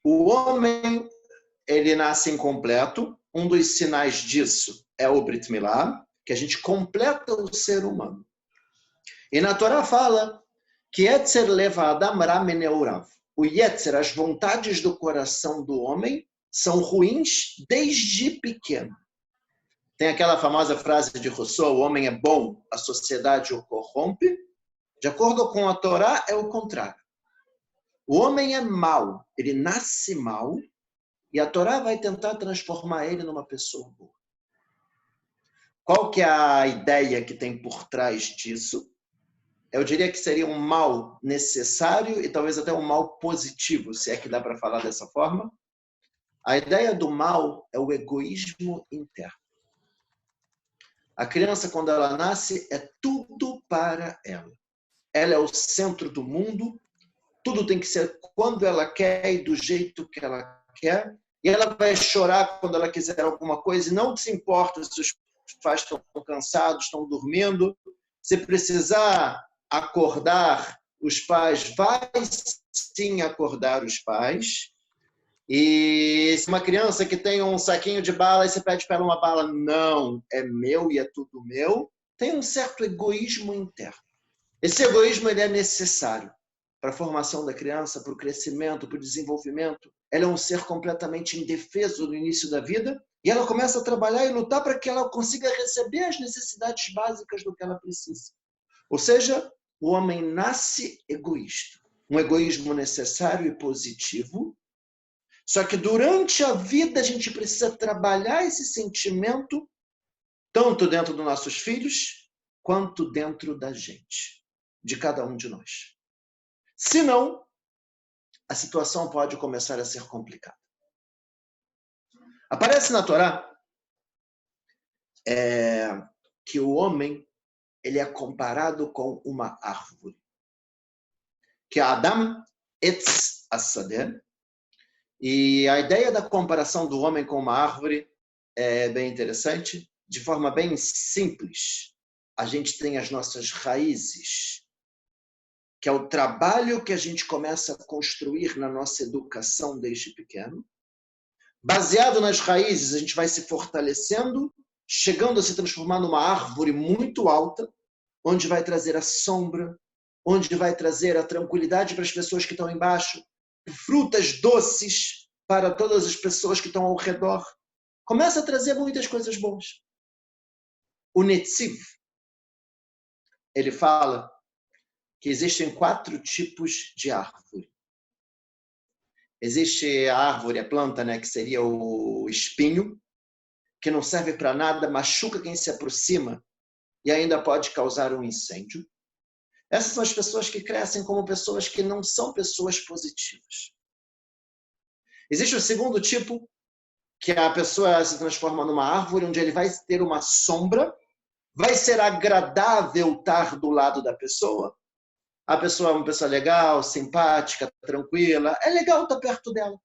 O homem, ele nasce incompleto. Um dos sinais disso é o Brit Milá, que a gente completa o ser humano. E na Torá fala que Yetzer leva Adam ra meneurav. O Yetzer, as vontades do coração do homem, são ruins desde pequeno. Tem aquela famosa frase de Rousseau, o homem é bom, a sociedade o corrompe. De acordo com a Torá, é o contrário. O homem é mau, ele nasce mau, e a Torá vai tentar transformar ele numa pessoa boa. Qual que é a ideia que tem por trás disso? Eu diria que seria um mal necessário e talvez até um mal positivo, se é que dá para falar dessa forma. A ideia do mal é o egoísmo interno. A criança, quando ela nasce, é tudo para ela. Ela é o centro do mundo, tudo tem que ser quando ela quer e do jeito que ela quer. E ela vai chorar quando ela quiser alguma coisa e não se importa se os pais estão cansados, estão dormindo. Se precisar acordar os pais, vai sim acordar os pais. E se uma criança que tem um saquinho de bala e você pede para ela uma bala, não, é meu e é tudo meu, tem um certo egoísmo interno. Esse egoísmo ele é necessário para a formação da criança, para o crescimento, para o desenvolvimento. Ela é um ser completamente indefeso no início da vida e ela começa a trabalhar e lutar para que ela consiga receber as necessidades básicas do que ela precisa. Ou seja, o homem nasce egoísta. Um egoísmo necessário e positivo. Só que durante a vida a gente precisa trabalhar esse sentimento tanto dentro dos nossos filhos quanto dentro da gente, de cada um de nós. Senão, a situação pode começar a ser complicada. Aparece na Torá que o homem ele é comparado com uma árvore. Que é Adam Etz Asadeh. E a ideia da comparação do homem com uma árvore é bem interessante. De forma bem simples, a gente tem as nossas raízes, que é o trabalho que a gente começa a construir na nossa educação desde pequeno. Baseado nas raízes, a gente vai se fortalecendo, chegando a se transformar numa árvore muito alta, onde vai trazer a sombra, onde vai trazer a tranquilidade para as pessoas que estão embaixo, frutas doces para todas as pessoas que estão ao redor. Começa a trazer muitas coisas boas. O Netziv, ele fala que existem 4 tipos de árvore. Existe a árvore, a planta, né, que seria o espinho, que não serve para nada, machuca quem se aproxima e ainda pode causar um incêndio. Essas são as pessoas que crescem como pessoas que não são pessoas positivas. Existe o segundo tipo, que a pessoa se transforma numa árvore, onde ele vai ter uma sombra, vai ser agradável estar do lado da pessoa. A pessoa é uma pessoa legal, simpática, tranquila, é legal estar perto dela.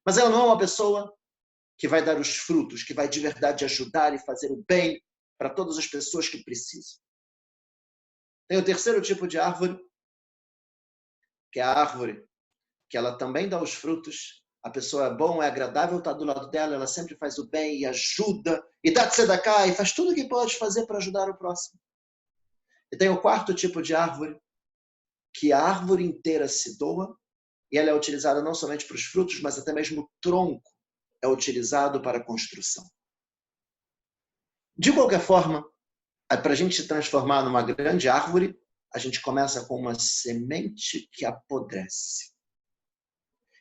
Mas ela não é uma pessoa que vai dar os frutos, que vai de verdade ajudar e fazer o bem para todas as pessoas que precisam. Tem o terceiro tipo de árvore, que é a árvore que ela também dá os frutos. A pessoa é bom, é agradável estar do lado dela, ela sempre faz o bem e ajuda, e dá tzedakah, e faz tudo o que pode fazer para ajudar o próximo. E tem o quarto tipo de árvore, que a árvore inteira se doa, e ela é utilizada não somente para os frutos, mas até mesmo o tronco é utilizado para a construção. De qualquer forma, para a gente se transformar numa grande árvore, a gente começa com uma semente que apodrece.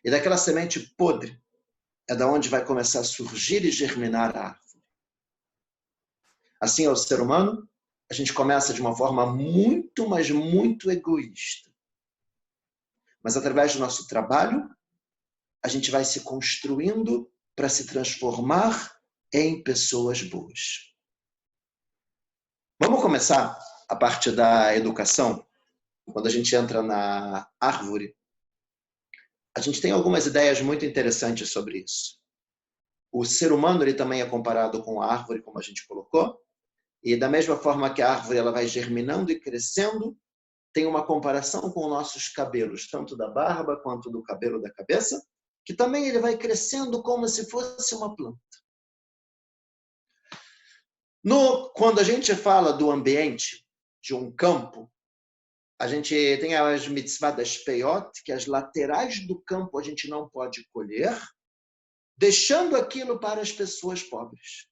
E daquela semente podre é da onde vai começar a surgir e germinar a árvore. Assim é o ser humano, a gente começa de uma forma muito, mas muito egoísta. Mas através do nosso trabalho, a gente vai se construindo para se transformar em pessoas boas. Vamos começar a parte da educação. Quando a gente entra na árvore, a gente tem algumas ideias muito interessantes sobre isso. O ser humano ele também é comparado com a árvore, como a gente colocou, e da mesma forma que a árvore ela vai germinando e crescendo, tem uma comparação com os nossos cabelos, tanto da barba quanto do cabelo da cabeça, que também ele vai crescendo como se fosse uma planta. Quando a gente fala do ambiente, de um campo, a gente tem as mitzvah das peiot, que as laterais do campo a gente não pode colher, deixando aquilo para as pessoas pobres.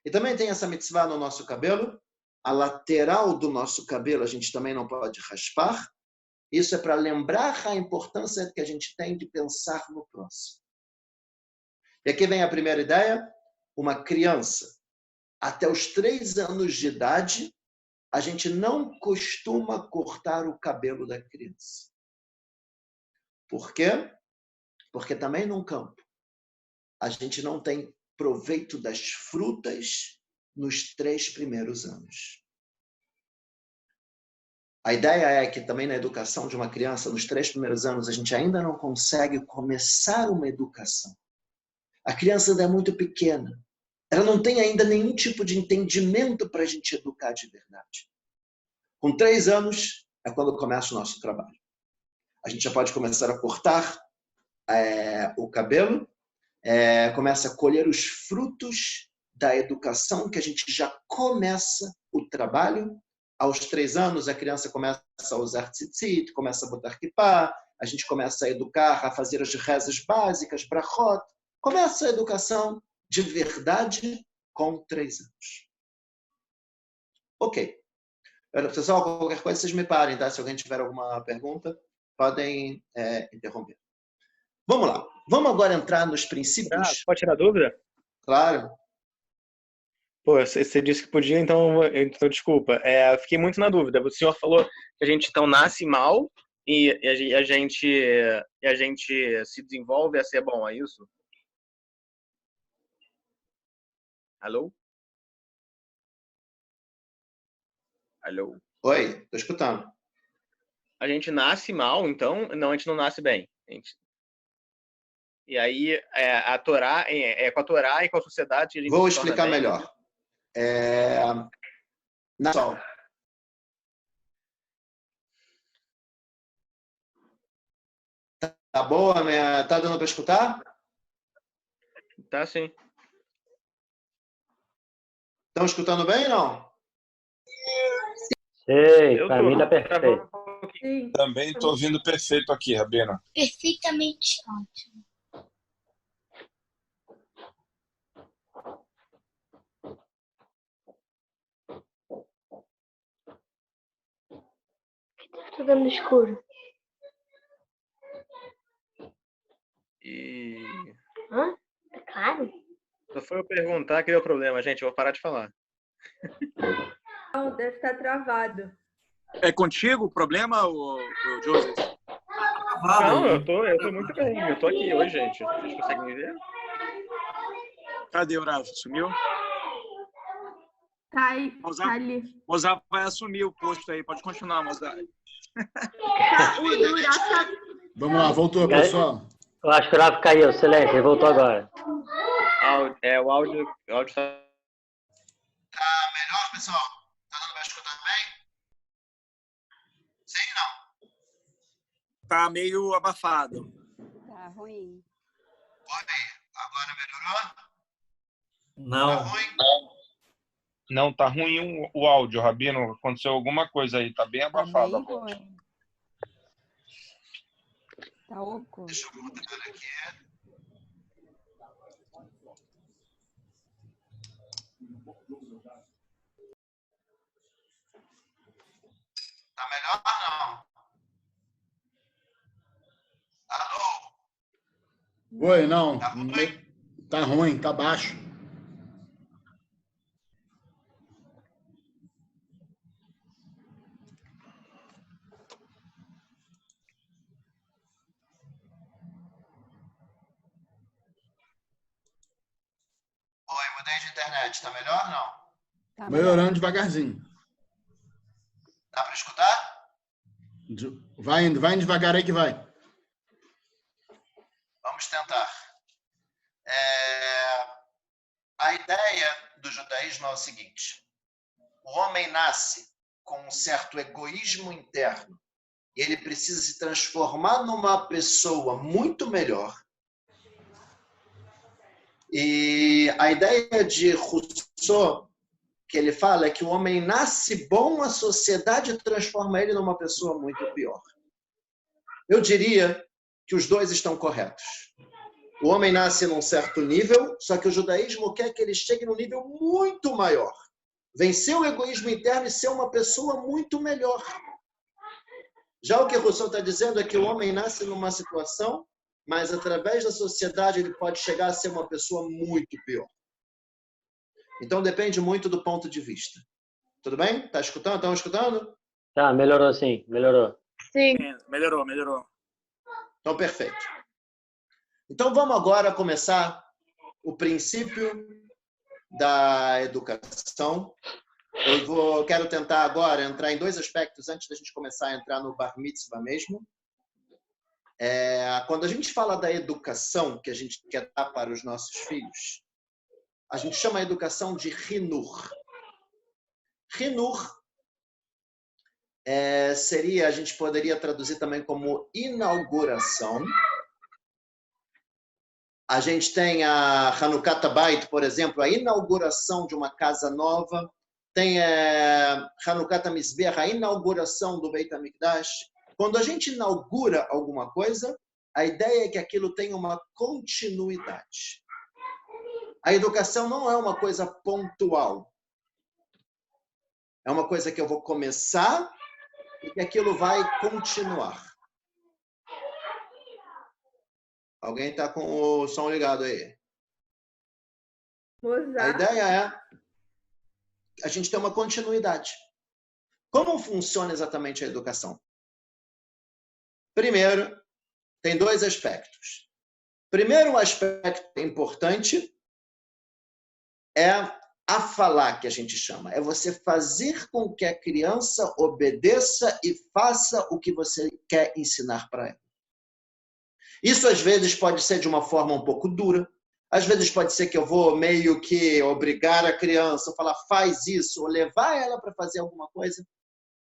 E também tem essa mitzvah no nosso cabelo, a lateral do nosso cabelo a gente também não pode raspar. Isso é para lembrar a importância que a gente tem de pensar no próximo. E aqui vem a primeira ideia, uma criança, até os 3 anos de idade, a gente não costuma cortar o cabelo da criança. Por quê? Porque também num campo, a gente não tem proveito das frutas nos 3 primeiros anos. A ideia é que também na educação de uma criança, nos 3 primeiros anos, a gente ainda não consegue começar uma educação. A criança ainda é muito pequena. Ela não tem ainda nenhum tipo de entendimento para a gente educar de verdade. Com 3 anos é quando começa o nosso trabalho. A gente já pode começar a cortar o cabelo, começa a colher os frutos da educação, que a gente já começa o trabalho. Aos 3 anos, a criança começa a usar tzitzit, começa a botar kippah, a gente começa a educar, a fazer as rezas básicas, brachot. Começa a educação de verdade com 3 anos. Ok. Pessoal, qualquer coisa, vocês me parem, tá? Se alguém tiver alguma pergunta, podem interromper. Vamos lá. Vamos agora entrar nos princípios. Pode tirar dúvida? Claro. Pô, você disse que podia, então desculpa. Fiquei muito na dúvida. O senhor falou que a gente então nasce mal e a gente se desenvolve a ser bom, é isso? Alô? Alô? Oi, tô escutando. A gente nasce mal, então? Não, a gente não nasce bem. E aí, a Torá, com a Torá e com a sociedade... A gente Vou explicar melhor. Pessoal, tá boa? Tá dando para escutar? Tá, sim. Estão escutando bem ou não? Sei, para mim tá perfeito. Sim. Também estou ouvindo perfeito aqui, Rabino. Perfeitamente ótimo. Tá vendo escuro? Hã? Tá claro? Só foi eu perguntar que deu problema, gente. Eu vou parar de falar. Não, deve estar travado. É contigo o problema, o Joseph? Não, eu tô muito bem. Eu tô aqui hoje, gente. Vocês conseguem me ver? Cadê o Rafa? Sumiu? Tá aí, Mozart, tá ali. Mozart vai assumir o posto aí. Pode continuar, Mozart. Tá, o do Rafa... Vamos lá, voltou, pessoal. Eu acho que o Rafa caiu, silêncio, ele voltou agora. O áudio tá... Tá melhor, pessoal? Tá dando para escutar bem? Sim ou não? Tá meio abafado. Tá ruim. Oi, agora melhorou? Não. Tá ruim? Não, tá ruim o áudio, Rabino. Aconteceu alguma coisa aí, tá bem Tá abafado. bem ruim. Tá oco. Deixa eu botar aqui. Tá melhor ou não? Alô? Oi, não. Tá ruim, tá baixo. Oi, mudei de internet. Tá melhor ou não? Tá Melhorando devagarzinho. Dá para escutar? Vai indo devagar aí que vai. Vamos tentar. A ideia do judaísmo é o seguinte: o homem nasce com um certo egoísmo interno e ele precisa se transformar numa pessoa muito melhor E a ideia de Rousseau, que ele fala, é que o homem nasce bom, a sociedade transforma ele numa pessoa muito pior. Eu diria que os dois estão corretos. O homem nasce num certo nível, só que o judaísmo quer que ele chegue num nível muito maior. Vencer o egoísmo interno e ser uma pessoa muito melhor. Já o que Rousseau está dizendo é que o homem nasce numa situação, mas através da sociedade ele pode chegar a ser uma pessoa muito pior. Então depende muito do ponto de vista. Tudo bem? Tá escutando? Estão escutando? Tá, melhorou sim, melhorou. Sim. Melhorou, melhorou. Então, perfeito. Então vamos agora começar o princípio da educação. Quero tentar agora entrar em dois aspectos antes da gente começar a entrar no Bar Mitzvah mesmo. Quando a gente fala da educação que a gente quer dar para os nossos filhos, a gente chama a educação de Hinur. Hinur seria, a gente poderia traduzir também como inauguração. A gente tem a Hanukkah Bait, por exemplo, a inauguração de uma casa nova. Tem Hanukkah Mizbeach, a inauguração do Beit HaMikdash. Quando a gente inaugura alguma coisa, a ideia é que aquilo tenha uma continuidade. A educação não é uma coisa pontual. É uma coisa que eu vou começar e que aquilo vai continuar. Alguém está com o som ligado aí? A ideia é a gente ter uma continuidade. Como funciona exatamente a educação? Primeiro, tem dois aspectos. Primeiro, um aspecto importante é a falar, que a gente chama. É você fazer com que a criança obedeça e faça o que você quer ensinar para ela. Isso, às vezes, pode ser de uma forma um pouco dura. Às vezes, pode ser que eu vou meio que obrigar a criança, ou falar, faz isso, ou levar ela para fazer alguma coisa.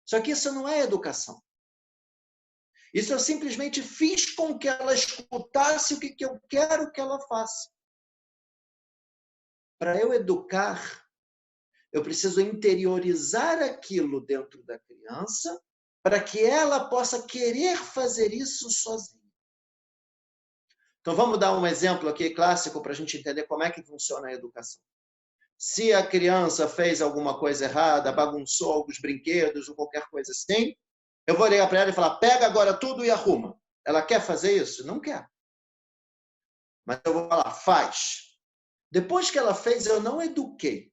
Só que isso não é educação. Isso eu simplesmente fiz com que ela escutasse o que eu quero que ela faça. Para eu educar, eu preciso interiorizar aquilo dentro da criança para que ela possa querer fazer isso sozinha. Então, vamos dar um exemplo aqui clássico para a gente entender como é que funciona a educação. Se a criança fez alguma coisa errada, bagunçou alguns brinquedos ou qualquer coisa assim, eu vou ligar para ela e falar, pega agora tudo e arruma. Ela quer fazer isso? Não quer. Mas eu vou falar, faz. Depois que ela fez, eu não eduquei.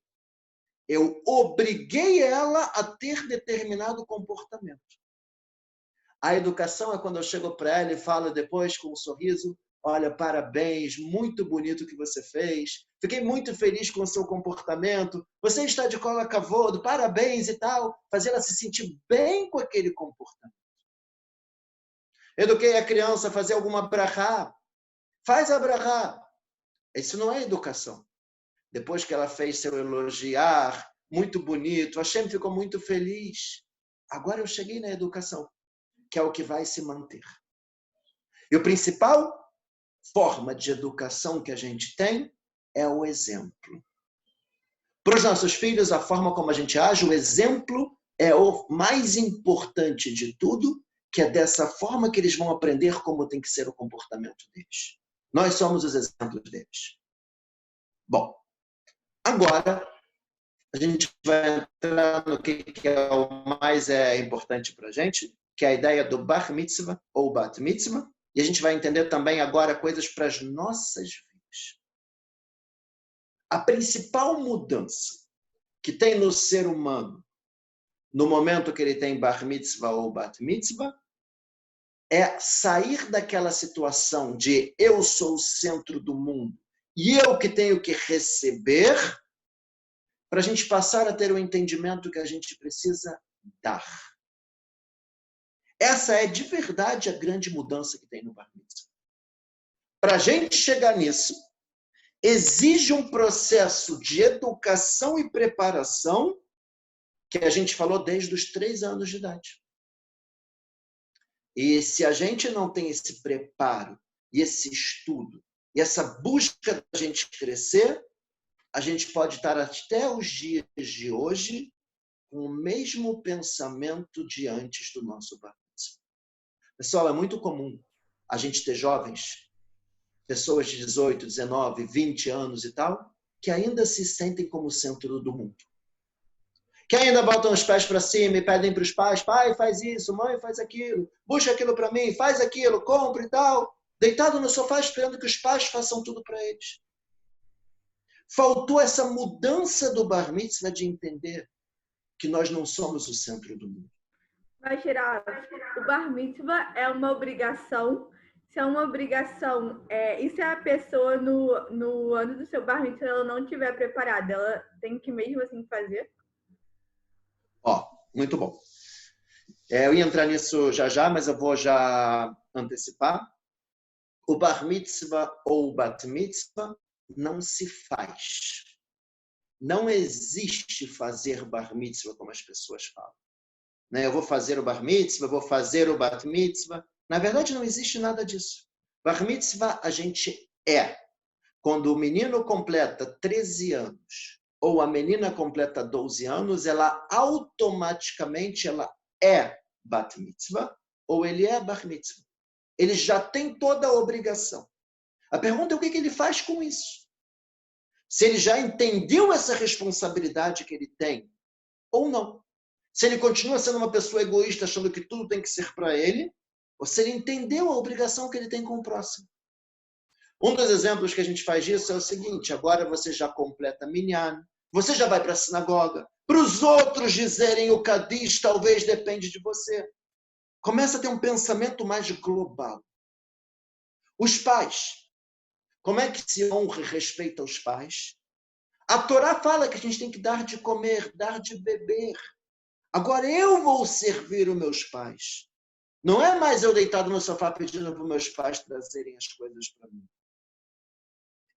Eu obriguei ela a ter determinado comportamento. A educação é quando eu chego para ela e falo depois com um sorriso, olha, parabéns, muito bonito o que você fez. Fiquei muito feliz com o seu comportamento. Você está de cola cavodo, parabéns e tal. Fazer ela se sentir bem com aquele comportamento. Eduquei a criança a fazer alguma brachá. Faz a brachá. Isso não é educação. Depois que ela fez seu elogiar, muito bonito, a Hashem ficou muito feliz. Agora eu cheguei na educação, que é o que vai se manter. E o principal forma de educação que a gente tem é o exemplo. Para os nossos filhos, a forma como a gente age, o exemplo é o mais importante de tudo, que é dessa forma que eles vão aprender como tem que ser o comportamento deles. Nós somos os exemplos deles. Bom, agora a gente vai entrar no que é o mais importante para a gente, que é a ideia do Bar Mitzvah ou Bat Mitzvah, e a gente vai entender também agora coisas para as nossas vidas. A principal mudança que tem no ser humano, no momento que ele tem Bar Mitzvah ou Bat Mitzvah, é sair daquela situação de eu sou o centro do mundo e eu que tenho que receber, para a gente passar a ter o entendimento que a gente precisa dar. Essa é de verdade a grande mudança que tem no Bar Mitzvah. Para a gente chegar nisso, exige um processo de educação e preparação que a gente falou desde os 3 anos de idade. E se a gente não tem esse preparo e esse estudo E essa busca da gente crescer, a gente pode estar até os dias de hoje com o mesmo pensamento de antes do nosso bar mitzvah. Pessoal, é muito comum a gente ter jovens, pessoas de 18, 19, 20 anos e tal, que ainda se sentem como o centro do mundo. Que ainda botam os pés para cima e pedem para os pais, pai, faz isso, mãe, faz aquilo, busca aquilo para mim, faz aquilo, compra e tal. Deitado no sofá esperando que os pais façam tudo para eles. Faltou essa mudança do bar mitzvah de entender que nós não somos o centro do mundo. Vai tirar. O bar mitzvah é uma obrigação. Se é uma obrigação, e se a pessoa no ano do seu bar mitzvah ela não estiver preparada, ela tem que mesmo assim fazer? Muito bom. Eu ia entrar nisso já, mas eu vou já antecipar. O bar mitzvah ou o bat mitzvah não se faz. Não existe fazer bar mitzvah como as pessoas falam. Eu vou fazer o bar mitzvah, vou fazer o bat mitzvah. Na verdade, não existe nada disso. Bar mitzvah a gente é. Quando o menino completa 13 anos ou a menina completa 12 anos, ela automaticamente é bat mitzvah ou ele é bar mitzvah. Ele já tem toda a obrigação. A pergunta é o que ele faz com isso. Se ele já entendeu essa responsabilidade que ele tem ou não. Se ele continua sendo uma pessoa egoísta, achando que tudo tem que ser para ele, ou se ele entendeu a obrigação que ele tem com o próximo. Um dos exemplos que a gente faz disso é o seguinte, agora você já completa minyan, você já vai para a sinagoga, para os outros dizerem o Kadish, talvez depende de você. Começa a ter um pensamento mais global. Os pais, como é que se honra e respeita os pais? A Torá fala que a gente tem que dar de comer, dar de beber. Agora eu vou servir os meus pais. Não é mais eu deitado no sofá pedindo para os meus pais trazerem as coisas para mim.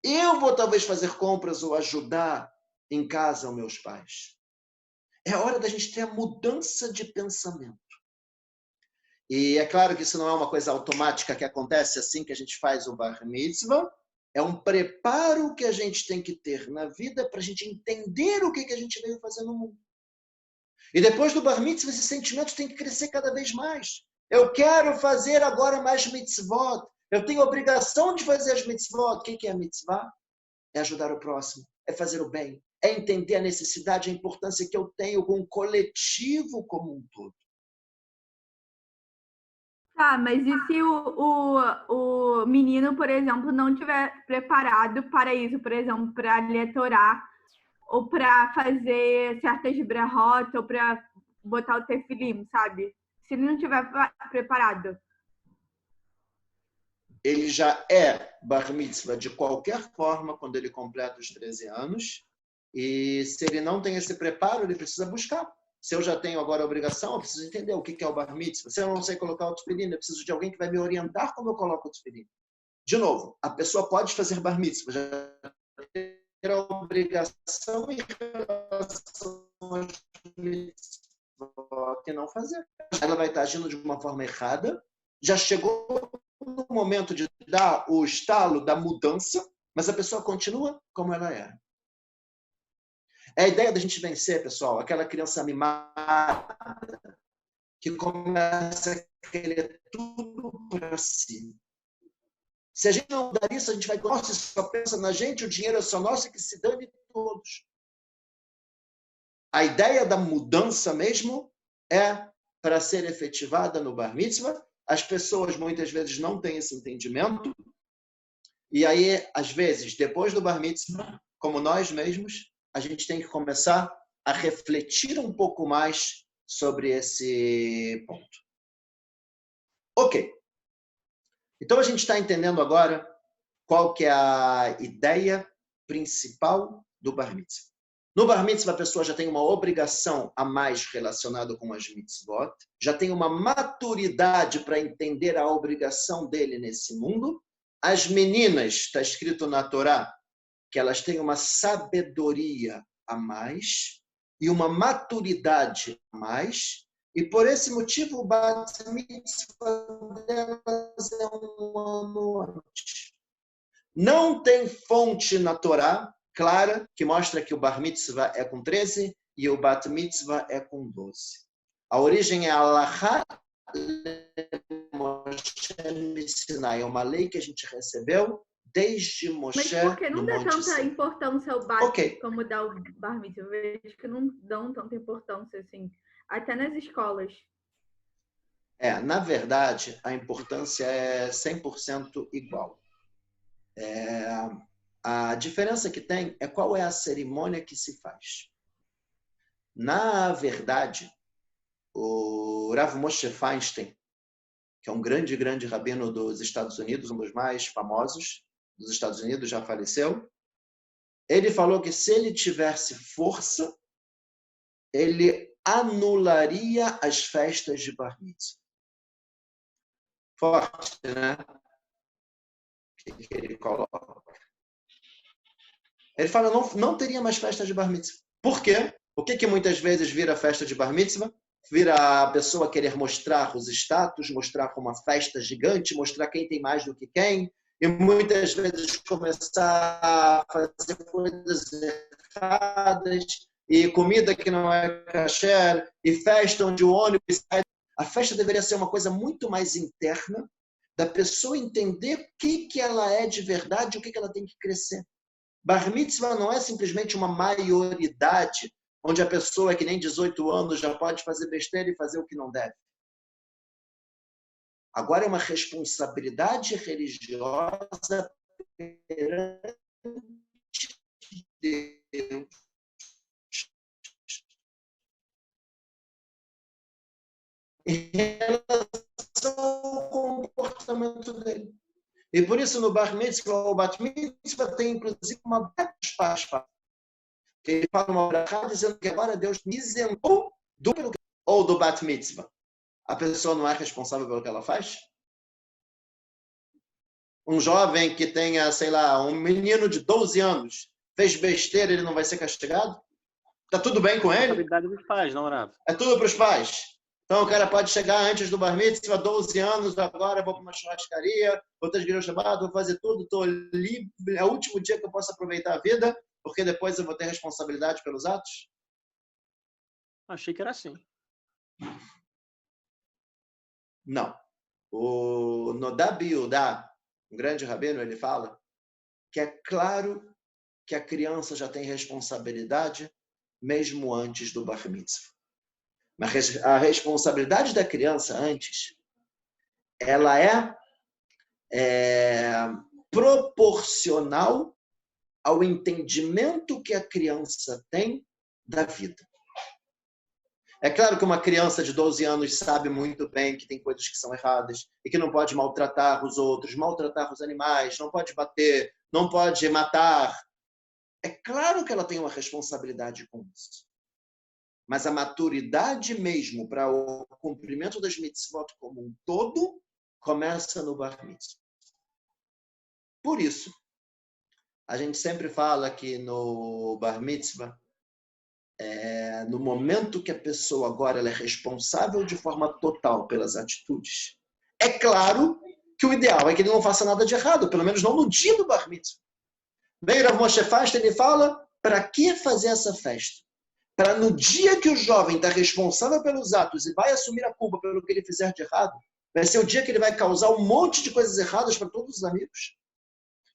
Eu vou talvez fazer compras ou ajudar em casa os meus pais. É hora da gente ter a mudança de pensamento. E é claro que isso não é uma coisa automática que acontece assim que a gente faz o bar mitzvah. É um preparo que a gente tem que ter na vida para a gente entender o que a gente veio fazer no mundo. E depois do bar mitzvah, esse sentimento tem que crescer cada vez mais. Eu quero fazer agora mais mitzvot. Eu tenho a obrigação de fazer as mitzvot. O que é mitzvah? É ajudar o próximo, é fazer o bem, é entender a necessidade, a importância que eu tenho com o coletivo como um todo. Tá, mas e se o menino, por exemplo, não estiver preparado para isso, por exemplo, para ler Torá, ou para fazer certas brahot, ou para botar o tefilim, sabe? Se ele não estiver preparado. Ele já é bar mitzvah de qualquer forma quando ele completa os 13 anos. E se ele não tem esse preparo, ele precisa buscar. Se eu já tenho agora a obrigação, eu preciso entender o que é o bar mitzvah. Se eu não sei colocar o tefilim, eu preciso de alguém que vai me orientar como eu coloco o tefilim. De novo, a pessoa pode fazer bar mitzvah, já tem a obrigação em relação aos mitzvot e não fazer. Ela vai estar agindo de uma forma errada. Já chegou no momento de dar o estalo da mudança, mas a pessoa continua como ela era. É a ideia da gente vencer, pessoal, aquela criança mimada que começa a querer tudo para si. Se a gente não dar isso, a gente vai, nossa, só pensa na gente, o dinheiro é só nosso, que se dane todos. A ideia da mudança mesmo é para ser efetivada no bar mitzvah. As pessoas muitas vezes não têm esse entendimento. E aí, às vezes, depois do bar mitzvah, como nós mesmos, a gente tem que começar a refletir um pouco mais sobre esse ponto. Ok. Então, a gente está entendendo agora qual que é a ideia principal do bar mitzvah. No bar mitzvah, a pessoa já tem uma obrigação a mais relacionada com as mitzvot, já tem uma maturidade para entender a obrigação dele nesse mundo. As meninas, está escrito na Torá, que elas têm uma sabedoria a mais e uma maturidade a mais, e por esse motivo o bat mitzvah delas é um ano antes. Não tem fonte na Torá clara que mostra que o Bar Mitzvah é com 13 e o Bat Mitzvah é com 12. A origem é Alahá Moshe Sinai, é uma lei que a gente recebeu desde Moshe. Mas por que não no dá Monte tanta Sinai. importância ao Bat Ok. como dá o Bar Mitzvah? Eu vejo que não dão tanta importância assim, até nas escolas. Na verdade, a importância é 100% igual. A diferença que tem é qual é a cerimônia que se faz. Na verdade, o Rav Moshe Feinstein, que é um grande rabino dos Estados Unidos, um dos mais famosos dos Estados Unidos, já faleceu, ele falou que se ele tivesse força, ele anularia as festas de Bar Mitzvah. Forte, né? O que ele coloca? Ele fala, não teria mais festa de Bar Mitzvah. Por quê? O que muitas vezes vira festa de Bar Mitzvah? Vira a pessoa querer mostrar os status, mostrar uma festa gigante, mostrar quem tem mais do que quem, e muitas vezes começar a fazer coisas erradas, e comida que não é kasher, e festa onde o ônibus sai. A festa deveria ser uma coisa muito mais interna, da pessoa entender o que ela é de verdade e o que ela tem que crescer. Bar Mitzvah não é simplesmente uma maioridade, onde a pessoa que nem 18 anos já pode fazer besteira e fazer o que não deve. Agora é uma responsabilidade religiosa perante Deus. Em relação ao comportamento dele. E por isso no Bar Mitzvah ou Bat Mitzvah tem inclusive uma brachá. Ele fala uma brachá dizendo que agora Deus me isentou do Bat Mitzvah. A pessoa não é responsável pelo que ela faz? Um jovem que tenha, sei lá, um menino de 12 anos, fez besteira, ele não vai ser castigado? Tá tudo bem com ele? Responsabilidade dos pais, não, Rav? É tudo para os pais. Então o cara pode chegar antes do Bar Mitzvah, 12 anos, agora vou para uma churrascaria, vou ter igreja chamada, vou fazer tudo, estou livre, é o último dia que eu posso aproveitar a vida, porque depois eu vou ter responsabilidade pelos atos? Achei que era assim. Não. O Nodab Yudá, um grande rabino, ele fala que é claro que a criança já tem responsabilidade mesmo antes do Bar Mitzvah. Mas a responsabilidade da criança antes, ela é proporcional ao entendimento que a criança tem da vida. É claro que uma criança de 12 anos sabe muito bem que tem coisas que são erradas e que não pode maltratar os outros, maltratar os animais, não pode bater, não pode matar. É claro que ela tem uma responsabilidade com isso. Mas a maturidade mesmo para o cumprimento das mitzvot como um todo começa no Bar Mitzvah. Por isso, a gente sempre fala que no Bar Mitzvah, no momento que a pessoa agora ela é responsável de forma total pelas atitudes, é claro que o ideal é que ele não faça nada de errado, pelo menos não no dia do Bar Mitzvah. Bem, Rav Moshe Feinstein, ele fala, para que fazer essa festa? Para no dia que o jovem está responsável pelos atos e vai assumir a culpa pelo que ele fizer de errado, vai ser o dia que ele vai causar um monte de coisas erradas para todos os amigos.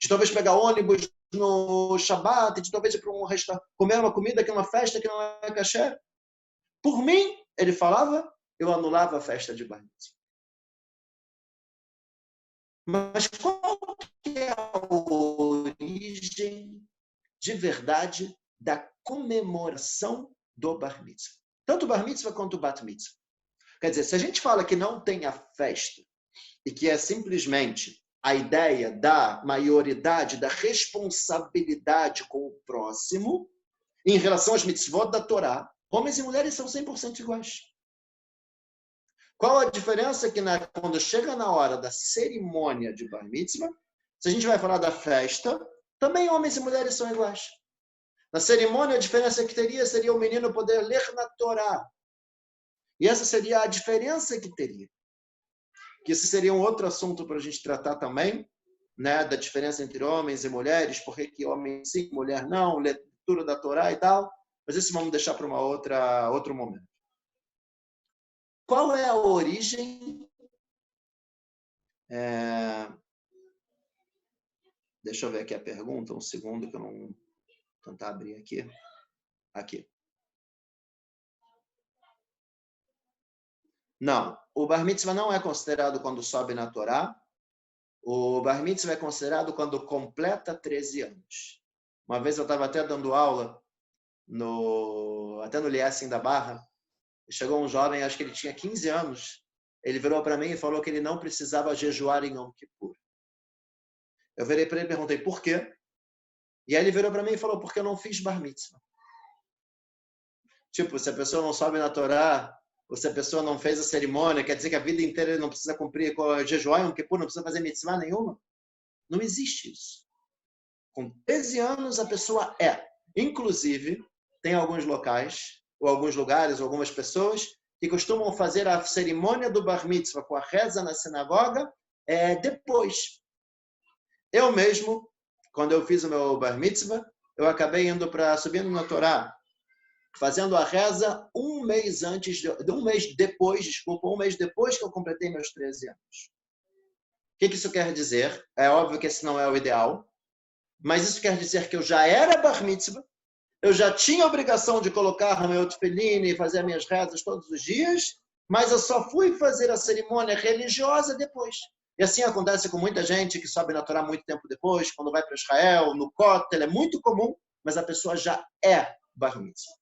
De talvez pegar ônibus no Shabbat, de talvez ir para um restaurante, comer uma comida que é uma festa que não é kasher. Por mim, ele falava, eu anulava a festa de Bar Mitzvah. Mas qual que é a origem de verdade da comemoração do Bar Mitzvah? Tanto o Bar Mitzvah quanto o Bat Mitzvah. Quer dizer, se a gente fala que não tem a festa e que é simplesmente a ideia da maioridade, da responsabilidade com o próximo, em relação às mitzvot da Torá, homens e mulheres são 100% iguais. Qual a diferença que quando chega na hora da cerimônia de Bar Mitzvah, se a gente vai falar da festa, também homens e mulheres são iguais. Na cerimônia, a diferença que teria seria o menino poder ler na Torá. E essa seria a diferença que teria. Que esse seria um outro assunto para a gente tratar também né, da diferença entre homens e mulheres, por que homem sim, mulher não, leitura da Torá e tal, mas isso vamos deixar para outro momento. Qual é a origem? Deixa eu ver aqui a pergunta, um segundo que eu não vou tentar abrir aqui. Aqui. Não, o Bar Mitzvah não é considerado quando sobe na Torá. O Bar Mitzvah é considerado quando completa 13 anos. Uma vez eu estava até dando aula, até no Liesing da Barra, e chegou um jovem, acho que ele tinha 15 anos, ele virou para mim e falou que ele não precisava jejuar em Yom Kippur. Eu virei para ele e perguntei por quê. E aí ele virou para mim e falou, porque eu não fiz Bar Mitzvah. Tipo, se a pessoa não sobe na Torá, ou se a pessoa não fez a cerimônia, quer dizer que a vida inteira ele não precisa cumprir jejuar em Yom Kippur, não precisa fazer mitzvah nenhuma? Não existe isso. Com 13 anos a pessoa é. Inclusive, tem alguns locais, ou alguns lugares, ou algumas pessoas que costumam fazer a cerimônia do Bar Mitzvah com a reza na sinagoga depois. Eu mesmo, quando eu fiz o meu Bar Mitzvah, eu acabei subindo na Torá, fazendo a reza um mês depois que eu completei meus 13 anos. O que isso quer dizer? É óbvio que esse não é o ideal, mas isso quer dizer que eu já era Bar Mitzvah, eu já tinha a obrigação de colocar meu tefilim e fazer minhas rezas todos os dias, mas eu só fui fazer a cerimônia religiosa depois. E assim acontece com muita gente que sobe na Torá muito tempo depois, quando vai para Israel, no Kotel, é muito comum, mas a pessoa já é Bar Mitzvah.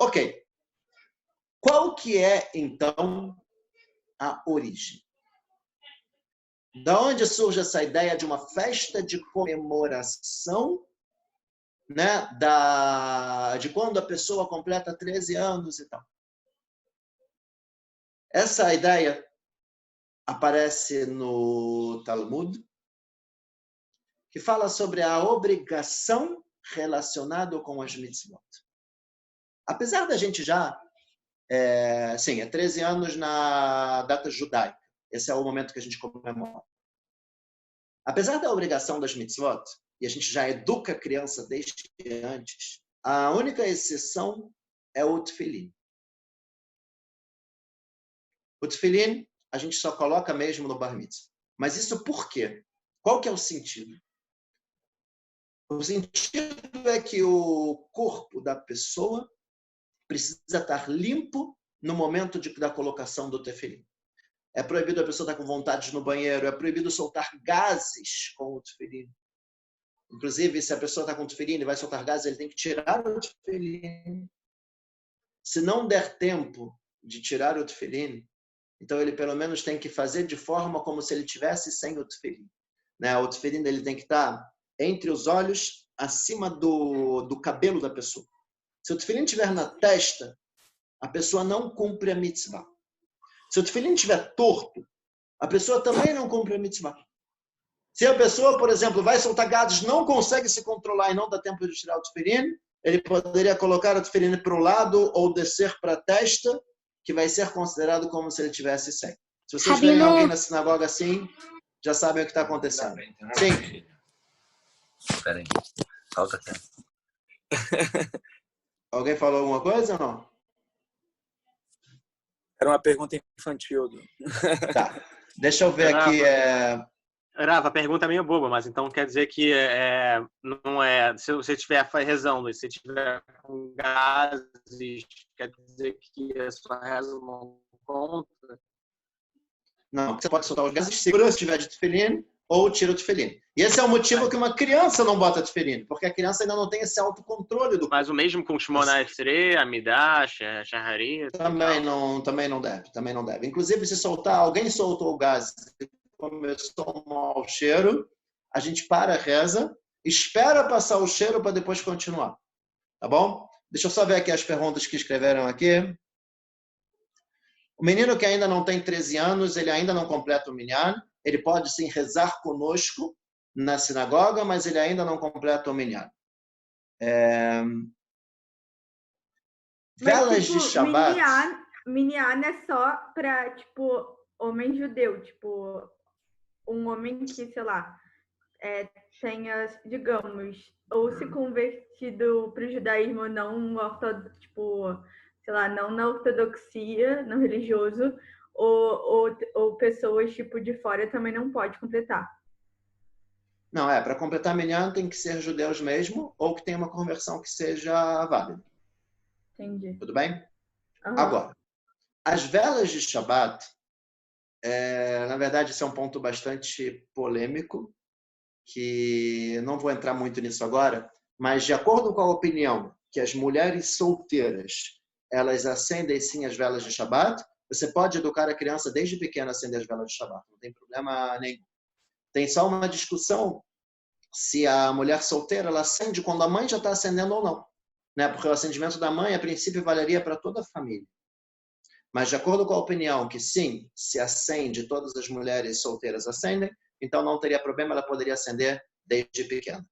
Ok. Qual que é, então, a origem? Da onde surge essa ideia de uma festa de comemoração, né, de quando a pessoa completa 13 anos e tal? Essa ideia aparece no Talmud, que fala sobre a obrigação relacionada com as mitzvot. Apesar da gente já... é 13 anos na data judaica. Esse é o momento que a gente comemora. Apesar da obrigação das mitzvot, e a gente já educa a criança desde antes, a única exceção é o tefilim. O tefilim a gente só coloca mesmo no Bar Mitzvah. Mas isso por quê? Qual que é o sentido? O sentido é que o corpo da pessoa precisa estar limpo no momento da colocação do tefilim. É proibido a pessoa estar com vontade no banheiro, é proibido soltar gases com o tefilim. Inclusive, se a pessoa está com o tefilim e vai soltar gases, ele tem que tirar o tefilim. Se não der tempo de tirar o tefilim, então ele pelo menos tem que fazer de forma como se ele tivesse sem o tefilim. Né? O tefilim dele tem que estar entre os olhos, acima do cabelo da pessoa. Se o tefilim estiver na testa, a pessoa não cumpre a mitzvah. Se o tefilim estiver torto, a pessoa também não cumpre a mitzvah. Se a pessoa, por exemplo, vai soltar gases, não consegue se controlar e não dá tempo de tirar o tefilim, ele poderia colocar o tefilim para o lado ou descer para a testa, que vai ser considerado como se ele tivesse sem. Se vocês verem alguém na sinagoga assim, já sabem o que está acontecendo. Sim. Espera aí. Falta tempo. Alguém falou alguma coisa ou não? Era uma pergunta infantil. Tá. Deixa eu ver aqui. Rafa, a pergunta é meio boba, mas então quer dizer que não é. Se você estiver rezando e se estiver com gases, quer dizer que a sua reza não conta? Não, você pode soltar os gases se estiver de tefilim ou tira o tefilim. E esse é o motivo que uma criança não bota tefilim, porque a criança ainda não tem esse autocontrole do. Mas o mesmo com Shmona Esrei, Amidah, Shaharit? Também não deve. Inclusive, se alguém soltou o gás e começou um mau cheiro, a gente para a reza, espera passar o cheiro para depois continuar. Tá bom? Deixa eu só ver aqui as perguntas que escreveram aqui. O menino que ainda não tem 13 anos, ele ainda não completa o minyan, ele pode sim rezar conosco na sinagoga, mas ele ainda não completa o minyan. Velas de Shabbat. Minyan é só para, tipo, homem judeu, tipo, um homem que, sei lá, tenha, digamos, ou se convertido para o judaísmo não tipo, sei lá, não na ortodoxia, não religioso, ou pessoas tipo de fora também não pode completar. Não, para completar Minyan tem que ser judeus mesmo ou que tenha uma conversão que seja válida. Entendi. Tudo bem? Uhum. Agora, as velas de Shabat, na verdade, isso é um ponto bastante polêmico, que não vou entrar muito nisso agora, mas de acordo com a opinião que as mulheres solteiras, elas acendem sim as velas de Shabat, você pode educar a criança desde pequena a acender as velas de Shabat, não tem problema nenhum. Tem só uma discussão se a mulher solteira ela acende quando a mãe já está acendendo ou não, né? Porque o acendimento da mãe, a princípio, valeria para toda a família. Mas de acordo com a opinião que sim, se acende, todas as mulheres solteiras acendem, então não teria problema, ela poderia acender desde pequena.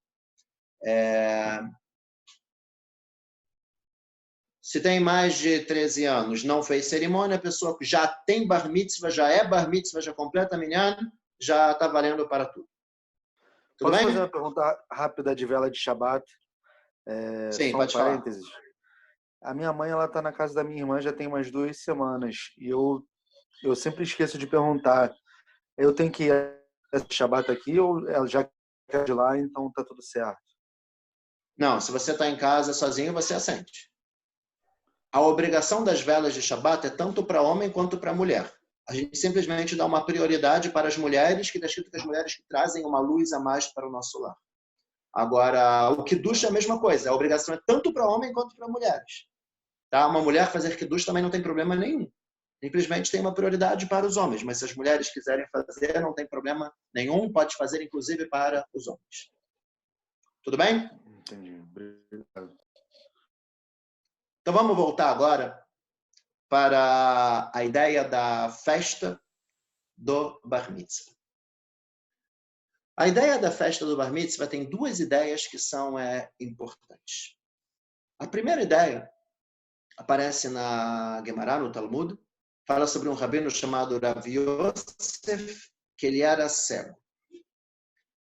Se tem mais de 13 anos, não fez cerimônia, a pessoa já tem bar mitzvah, já é bar mitzvah, já completa minyan, já está valendo para tudo. Tudo Posso bem? fazer uma pergunta rápida de vela de Shabat? Sim, só pode falar. A minha mãe, ela tá na casa da minha irmã já tem umas 2 semanas. E eu sempre esqueço de perguntar. Eu tenho que ir a Shabat aqui ou ela já quer de lá, então tá tudo certo? Não, se você está em casa sozinho, você acende. A obrigação das velas de Shabat é tanto para homem quanto para mulher. A gente simplesmente dá uma prioridade para as mulheres, que está escrito que as mulheres que trazem uma luz a mais para o nosso lar. Agora, o Kiddush é a mesma coisa. A obrigação é tanto para homem quanto para mulheres. Tá? Uma mulher fazer Kiddush também não tem problema nenhum. Simplesmente tem uma prioridade para os homens. Mas se as mulheres quiserem fazer, não tem problema nenhum. Pode fazer, inclusive, para os homens. Tudo bem? Entendi. Obrigado. Então vamos voltar agora para a ideia da festa do Bar Mitzvah. A ideia da festa do Bar Mitzvah tem 2 ideias que são importantes. A primeira ideia aparece na Gemara, no Talmud, fala sobre um rabino chamado Rav Yosef, que ele era cego.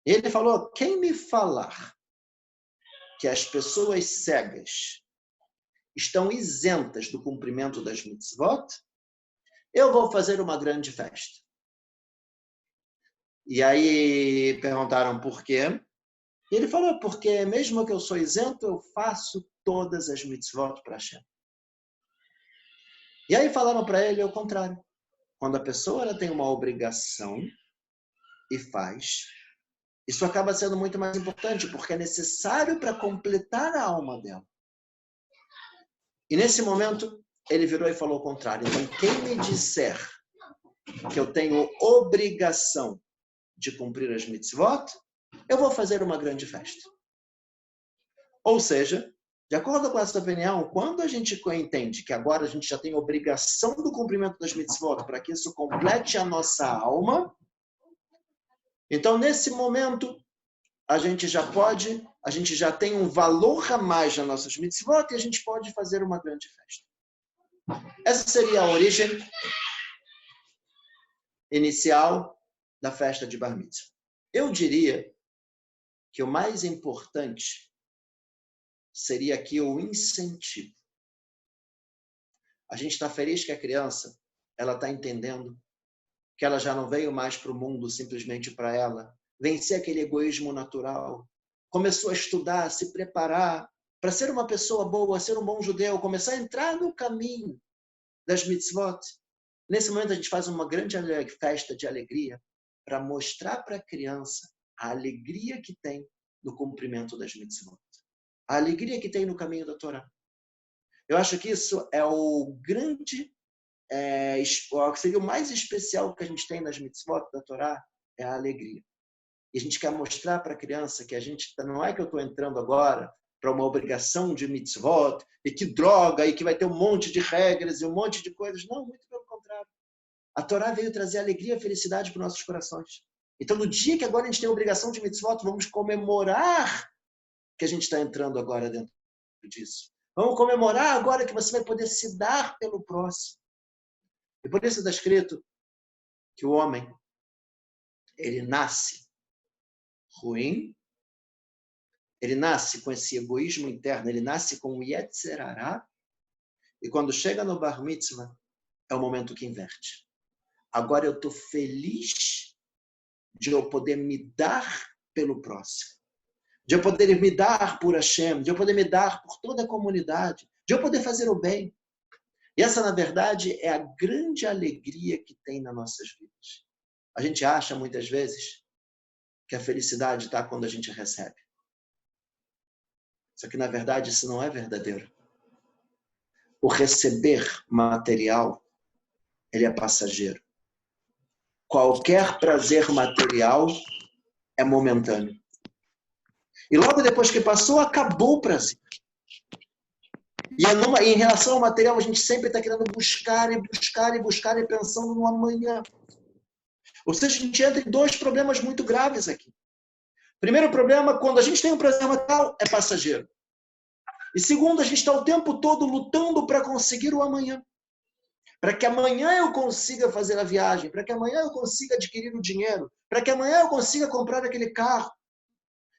E ele falou, quem me falar que as pessoas cegas estão isentas do cumprimento das mitzvot, eu vou fazer uma grande festa. E aí perguntaram por quê. E ele falou, porque mesmo que eu sou isento, eu faço todas as mitzvot para Hashem. E aí falaram para ele o contrário. Quando a pessoa ela tem uma obrigação e faz, isso acaba sendo muito mais importante, porque é necessário para completar a alma dela. E nesse momento, ele virou e falou o contrário. Então, quem me disser que eu tenho obrigação de cumprir as mitzvot, eu vou fazer uma grande festa. Ou seja, de acordo com essa opinião, quando a gente entende que agora a gente já tem obrigação do cumprimento das mitzvot para que isso complete a nossa alma, então nesse momento a gente já tem um valor a mais nas nossas mitzvot e a gente pode fazer uma grande festa. Essa seria a origem inicial da festa de Bar Mitzvah. Eu diria que o mais importante seria aqui o incentivo. A gente está feliz que a criança ela está entendendo que ela já não veio mais para o mundo simplesmente para ela vencer aquele egoísmo natural. Começou a estudar, se preparar para ser uma pessoa boa, ser um bom judeu, começar a entrar no caminho das mitzvot. Nesse momento a gente faz uma grande festa de alegria para mostrar para a criança a alegria que tem no cumprimento das mitzvot. A alegria que tem no caminho da Torá. Eu acho que isso é o grande, seria o mais especial que a gente tem nas mitzvot da Torá, é a alegria. E a gente quer mostrar para a criança que a gente não é que eu estou entrando agora para uma obrigação de mitzvot, e que droga, e que vai ter um monte de regras e um monte de coisas. Não, muito pelo contrário. A Torá veio trazer alegria e felicidade para os nossos corações. Então, no dia que agora a gente tem a obrigação de mitzvot, vamos comemorar que a gente está entrando agora dentro disso. Vamos comemorar agora que você vai poder se dar pelo próximo. E por isso está escrito que o homem, ele nasce ruim, ele nasce com esse egoísmo interno, ele nasce com o Yetzer Hara, e quando chega no Bar Mitzvah, é o momento que inverte. Agora eu estou feliz de eu poder me dar pelo próximo, de eu poder me dar por Hashem, de eu poder me dar por toda a comunidade, de eu poder fazer o bem. E essa, na verdade, é a grande alegria que tem nas nossas vidas. A gente acha, muitas vezes, que a felicidade está quando a gente recebe. Só que, na verdade, isso não é verdadeiro. O receber material, ele é passageiro. Qualquer prazer material é momentâneo. E logo depois que passou, acabou o prazer. E em relação ao material, a gente sempre está querendo buscar e buscar e buscar e pensando no amanhã. Ou seja, a gente entra em dois problemas muito graves aqui. Primeiro problema, quando a gente tem um prazer material, é passageiro. E segundo, a gente está o tempo todo lutando para conseguir o amanhã. Para que amanhã eu consiga fazer a viagem, para que amanhã eu consiga adquirir o dinheiro, para que amanhã eu consiga comprar aquele carro.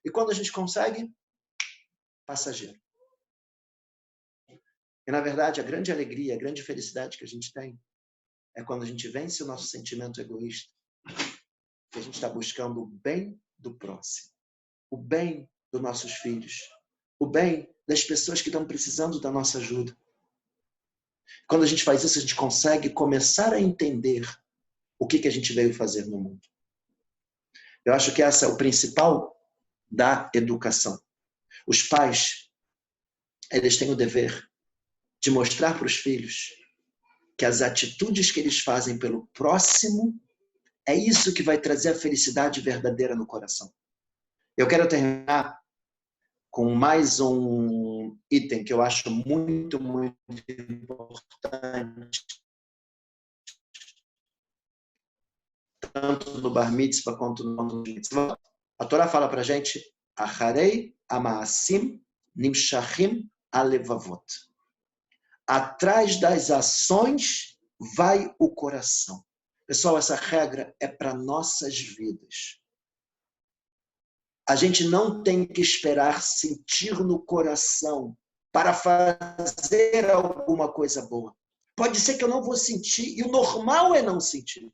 E quando a gente consegue, passageiro. E, na verdade, a grande alegria, a grande felicidade que a gente tem é quando a gente vence o nosso sentimento egoísta, que a gente está buscando o bem do próximo, o bem dos nossos filhos, o bem das pessoas que estão precisando da nossa ajuda. Quando a gente faz isso, a gente consegue começar a entender o que a gente veio fazer no mundo. Eu acho que esse é o principal da educação. Os pais, eles têm o dever de mostrar para os filhos que as atitudes que eles fazem pelo próximo é isso que vai trazer a felicidade verdadeira no coração. Eu quero terminar com mais um item que eu acho muito, muito importante, tanto no Bar Mitzvah quanto no Mitzvah. A Torá fala para a gente, Acharei amaasim nimshachim alevavot. Atrás das ações vai o coração. Pessoal, essa regra é para nossas vidas. A gente não tem que esperar sentir no coração para fazer alguma coisa boa. Pode ser que eu não vou sentir, e o normal é não sentir.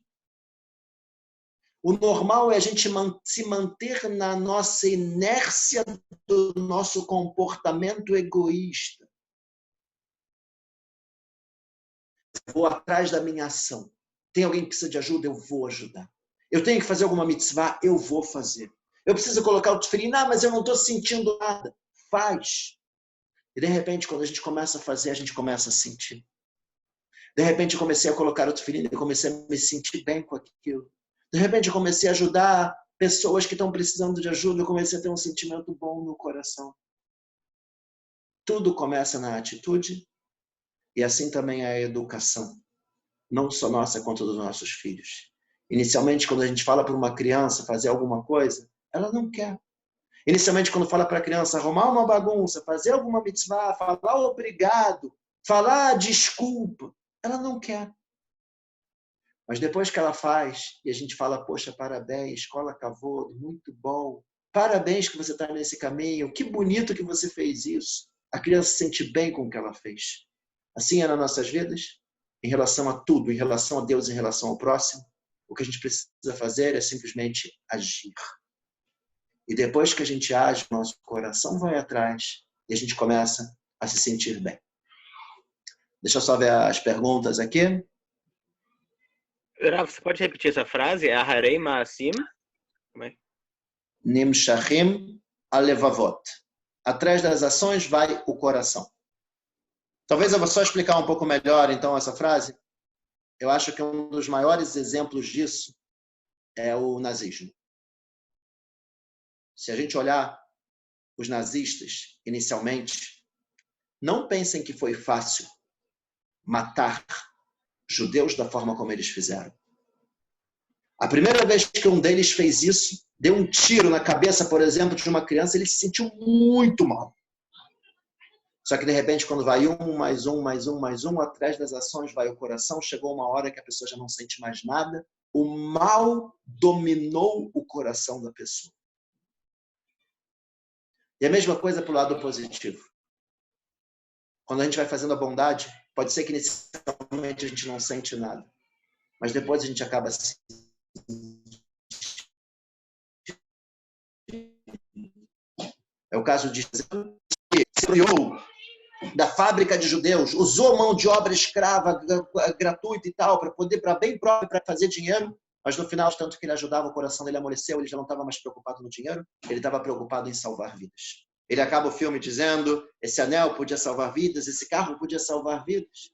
O normal é a gente se manter na nossa inércia do nosso comportamento egoísta. Vou atrás da minha ação. Tem alguém que precisa de ajuda? Eu vou ajudar. Eu tenho que fazer alguma mitzvah? Eu vou fazer. Eu preciso colocar o tefilim? Não, mas eu não estou sentindo nada. Faz. E de repente, quando a gente começa a fazer, a gente começa a sentir. De repente, eu comecei a colocar o tefilim e comecei a me sentir bem com aquilo. De repente, eu comecei a ajudar pessoas que estão precisando de ajuda. Eu comecei a ter um sentimento bom no coração. Tudo começa na atitude. E assim também é a educação. Não só nossa, quanto dos nossos filhos. Inicialmente, quando a gente fala para uma criança fazer alguma coisa, ela não quer. Inicialmente, quando fala para a criança arrumar uma bagunça, fazer alguma mitzvah, falar obrigado, falar desculpa, ela não quer. Mas depois que ela faz, e a gente fala, poxa, parabéns, escola Kavod, muito bom, parabéns que você está nesse caminho, que bonito que você fez isso. A criança se sente bem com o que ela fez. Assim é nas nossas vidas, em relação a tudo, em relação a Deus, em relação ao próximo, o que a gente precisa fazer é simplesmente agir. E depois que a gente age, o nosso coração vai atrás e a gente começa a se sentir bem. Deixa eu só ver as perguntas aqui. Rav, você pode repetir essa frase? Aharei ma'asim? Nimshachim alevavot. Atrás das ações vai o coração. Talvez eu vou só explicar um pouco melhor, então, essa frase. Eu acho que um dos maiores exemplos disso é o nazismo. Se a gente olhar os nazistas, inicialmente, não pensem que foi fácil matar judeus da forma como eles fizeram. A primeira vez que um deles fez isso, deu um tiro na cabeça, por exemplo, de uma criança, ele se sentiu muito mal. Só que, de repente, quando vai mais um, atrás das ações vai o coração, chegou uma hora que a pessoa já não sente mais nada, o mal dominou o coração da pessoa. E a mesma coisa para o lado positivo. Quando a gente vai fazendo a bondade, pode ser que inicialmente a gente não sente nada, mas depois a gente acaba É o caso de que se criou da fábrica de judeus, usou mão de obra escrava gratuita e tal, para bem próprio, para fazer dinheiro, mas no final, tanto que ele ajudava, o coração dele amoleceu, ele já não estava mais preocupado no dinheiro, ele estava preocupado em salvar vidas. Ele acaba o filme dizendo, esse anel podia salvar vidas, esse carro podia salvar vidas.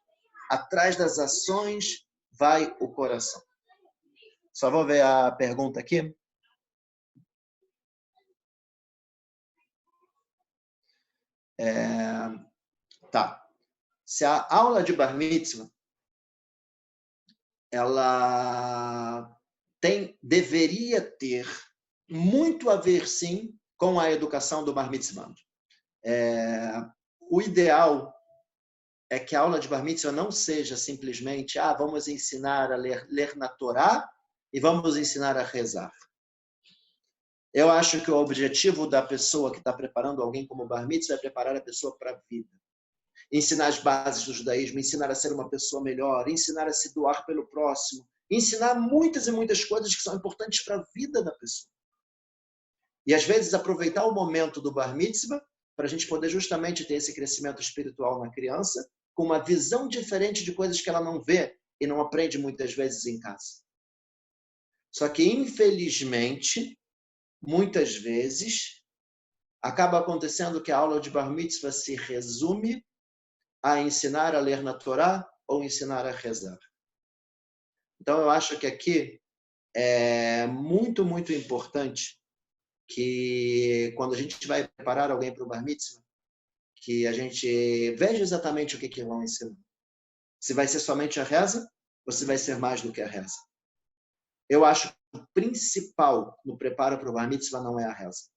Atrás das ações vai o coração. Só vou ver a pergunta aqui. Tá. Se a aula de Bar Mitzvah, ela deveria ter muito a ver, sim, com a educação do Bar Mitzvah. O ideal é que a aula de Bar Mitzvah não seja simplesmente vamos ensinar a ler na Torá e vamos ensinar a rezar. Eu acho que o objetivo da pessoa que está preparando alguém como Bar Mitzvah é preparar a pessoa para a vida. Ensinar as bases do judaísmo, ensinar a ser uma pessoa melhor, ensinar a se doar pelo próximo, ensinar muitas e muitas coisas que são importantes para a vida da pessoa. E às vezes aproveitar o momento do Bar Mitzvah para a gente poder justamente ter esse crescimento espiritual na criança, com uma visão diferente de coisas que ela não vê e não aprende muitas vezes em casa. Só que, infelizmente, muitas vezes, acaba acontecendo que a aula de Bar Mitzvah se resume a ensinar a ler na Torá ou ensinar a rezar. Então, eu acho que aqui é muito, muito importante que, quando a gente vai preparar alguém para o Bar Mitzvah, que a gente veja exatamente o que vão ensinar. Se vai ser somente a reza ou se vai ser mais do que a reza. Eu acho que o principal no preparo para o Bar Mitzvah não é a reza.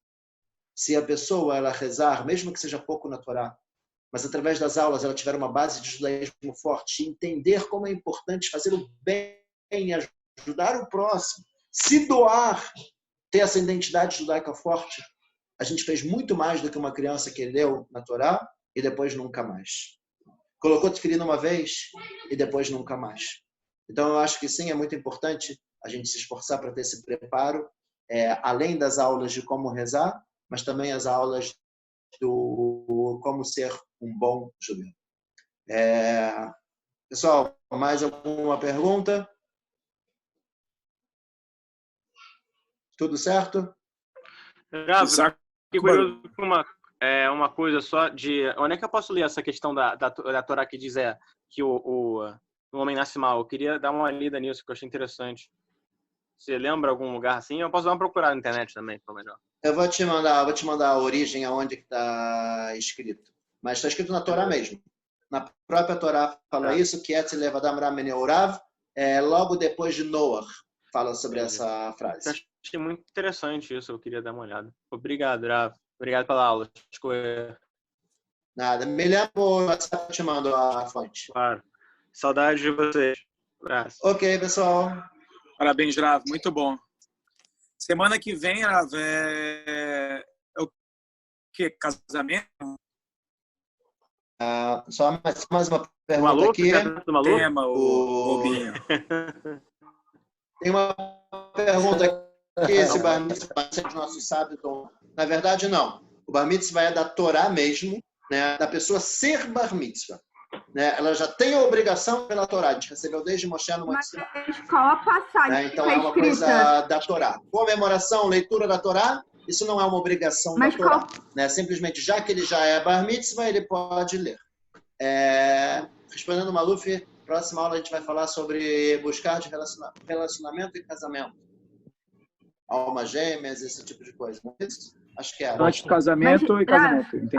Se a pessoa ela rezar, mesmo que seja pouco na Torá, mas através das aulas ela tiver uma base de judaísmo forte, entender como é importante fazer o bem, ajudar o próximo, se doar, ter essa identidade judaica forte, a gente fez muito mais do que uma criança que leu na Torá e depois nunca mais. Colocou tefilin uma vez e depois nunca mais. Então, eu acho que sim, é muito importante a gente se esforçar para ter esse preparo, além das aulas de como rezar, mas também as aulas do como ser um bom judeu. Pessoal, mais alguma pergunta? Tudo certo? Fiquei curioso com uma coisa só de... Onde é que eu posso ler essa questão da Torá que diz que o homem nasce mal? Eu queria dar uma lida nisso, que eu achei interessante. Você lembra algum lugar assim? Eu posso dar uma procurada na internet também, que é melhor. Eu vou te mandar a origem aonde está escrito. Mas está escrito na Torá mesmo. Na própria Torá fala isso, que Etz levadam Rameneurav, logo depois de Noah, fala sobre essa frase. Eu achei muito interessante isso, eu queria dar uma olhada. Obrigado, Rav. Obrigado pela aula. Nada, me lembra o WhatsApp, eu te mando a fonte. Claro. Saudade de vocês. Abraço. Ok, pessoal. Parabéns, Rav. Muito bom. Semana que vem, Rav, é o quê? Casamento? Só mais uma pergunta aqui. Tema, o Bobinho. Tem uma pergunta aqui, se o Bar Mitzvah vai ser dos nossos sábios. Na verdade, não. O Bar Mitzvah é da Torá mesmo, né? Da pessoa ser Bar Mitzvah. Né? Ela já tem a obrigação pela Torá. A gente recebeu desde Moshe no Monte Sinai. Mas qual a passagem? Então é uma coisa da Torá. Comemoração, leitura da Torá, isso não é uma obrigação da Torá. Né? Simplesmente, já que ele já é Bar Mitzvah, ele pode ler. Respondendo o Maluf, próxima aula a gente vai falar sobre buscar de relacionamento e casamento. Almas gêmeas, esse tipo de coisa. Não é isso? Acho que é. Antes do casamento e casamento. Entendi.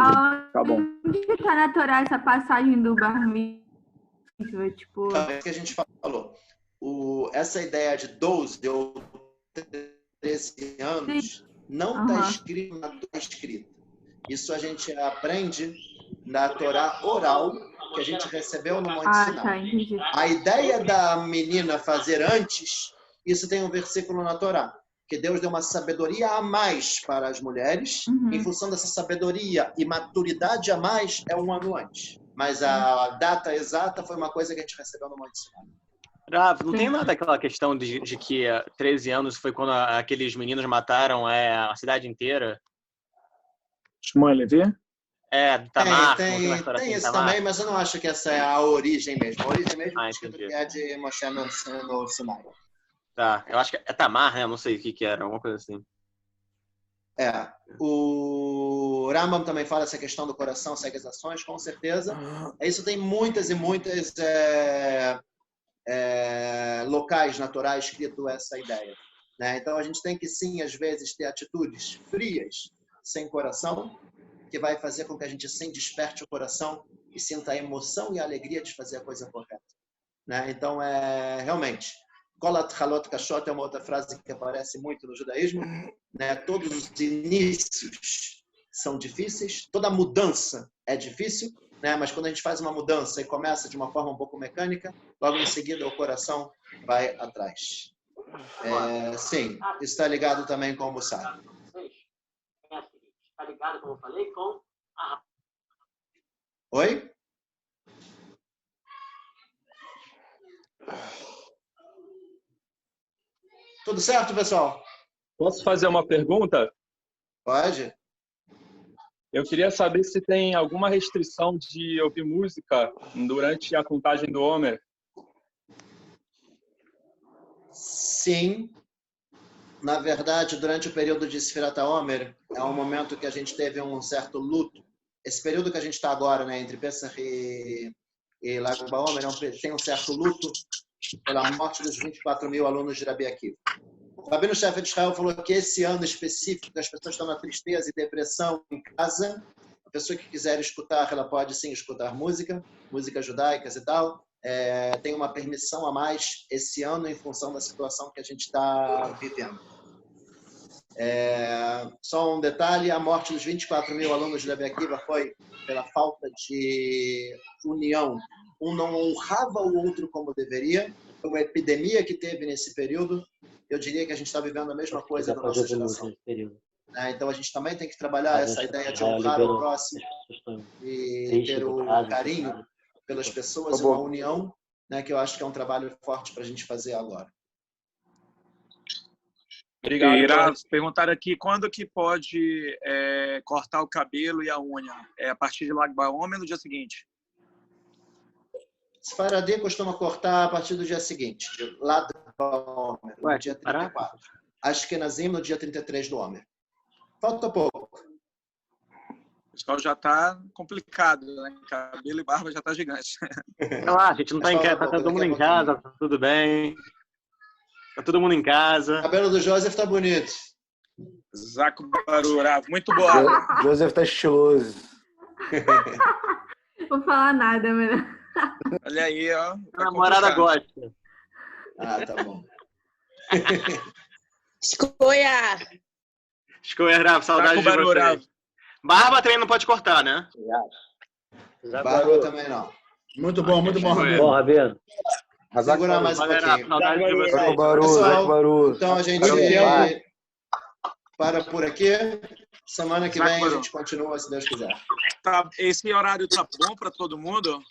Tá bom. Onde está na Torá essa passagem do Bar Mitzvah? Tipo... É o que a gente falou. Essa ideia de 12 ou 13 anos não está escrito na Torá escrita. Isso a gente aprende na Torá oral que a gente recebeu no Monte Sinai. A ideia da menina fazer antes Isso tem um versículo na Torá, que Deus deu uma sabedoria a mais para as mulheres. Em função dessa sabedoria e maturidade a mais, é um ano antes. Mas a data exata foi uma coisa que a gente recebeu no Monte Sinai. Rav, não tem nada daquela questão de que 13 anos foi quando aqueles meninos mataram a cidade inteira? Shmuel Levi? Do Tamar. Tem isso Tamar. também, mas eu não acho que essa é a origem mesmo. A origem mesmo é de Moshe no Sinai. Tá, eu acho que é Tamar, né? Eu não sei o que era, alguma coisa assim. O Rambam também fala essa questão do coração segue as ações, com certeza. Isso tem muitas e muitas locais naturais escrito essa ideia, né? Então a gente tem que sim, às vezes, ter atitudes frias, sem coração, que vai fazer com que a gente sim desperte o coração e sinta a emoção e a alegria de fazer a coisa correta, né? Então realmente Kolat Halot Kashot é uma outra frase que aparece muito no judaísmo, né? Todos os inícios são difíceis, toda mudança é difícil, né? Mas quando a gente faz uma mudança e começa de uma forma um pouco mecânica, logo em seguida o coração vai atrás. Sim, isso está ligado também com o Mussar. Está ligado, como eu falei, com a... Oi? Tudo certo, pessoal? Posso fazer uma pergunta? Pode. Eu queria saber se tem alguma restrição de ouvir música durante a contagem do Homer. Sim. Na verdade, durante o período de Sfirat HaOmer, é um momento que a gente teve um certo luto. Esse período que a gente está agora, né, entre Pesach e Lag BaOmer, tem um certo luto pela morte dos 24 mil alunos de Rabi Akiva. O Rabino Shefer de Israel falou que esse ano específico, as pessoas estão na tristeza e depressão em casa, a pessoa que quiser escutar, ela pode sim escutar músicas judaicas e tal. Tem uma permissão a mais esse ano em função da situação que a gente está vivendo. Só um detalhe, a morte dos 24 mil alunos de Rabi Akiva foi pela falta de união. Um não honrava o outro como deveria. Foi uma epidemia que teve nesse período. Eu diria que a gente está vivendo a mesma coisa da nossa geração. Então a gente também tem que trabalhar essa ideia de honrar o próximo e ter o carinho pelas pessoas e uma união, né, que eu acho que é um trabalho forte para a gente fazer agora. Obrigado. Perguntaram aqui quando que pode cortar o cabelo e a unha. A partir de Lag BaOmer ou no dia seguinte? Sfaradi costuma cortar a partir do dia seguinte, de Lag BaOmer, no dia 34. Ashkenazim no dia 33 do Homer. Falta pouco. O pessoal já está complicado, né? Cabelo e barba já está gigante. A gente não está em casa, tá todo mundo em casa, tá tudo bem. Tá todo mundo em casa. O cabelo do Joseph tá bonito. Zaco Barura, muito boa. Joseph tá estiloso. Vou falar nada, mano. Olha aí, ó. A namorada gosta. Tá bom. Escolha! Rafa, saudade de você. Barba também não pode cortar, né? Barba também não. Muito bom, Rabino. Bom, Rabino. Segurar mais um pouquinho. Saudade de você. Pessoal, então a gente para por aqui. Semana que vem a gente continua, se Deus quiser. Esse horário tá bom para todo mundo?